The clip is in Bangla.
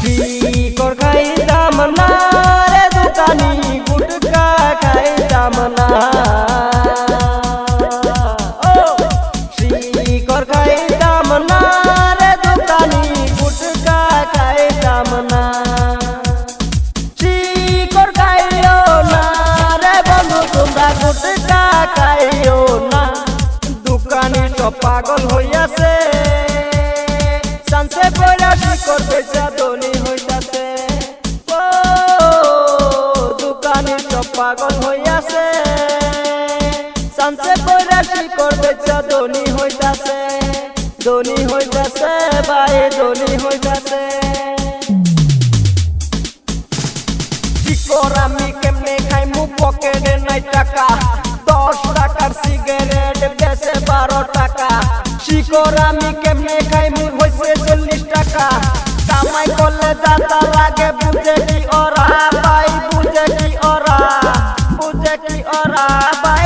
শিকড় খাইতাম না রে দোকানি গুটকা খাইতাম না শিকড় খাইতাম না রে দোকানি গুটকা খাইতাম না শিকড় খাইও না রে বন্ধু তোমরা গুটকা খাইও না দোকানি সব পাগল হইয়াছে সানসে কইরা শিকড় বেচা ধনী হইতাছে ও দোকানি সব পাগল হইয়াছে সানসে কইরা শিকড় বেচা ধনী হইতাছে ভাই ধনী হইতাছে শিকড় আমি কেমনে খাইমু পকেটে নাই টাকা 10 টাকার সিগারেট বেচে 12 টাকা শিকড় আমি কেমনে খাইমু হইছে 40 টাকা কামাই করলে দাদা লাগে বুঝে কি ওরা ভাই বুঝে কি ওরা ভাই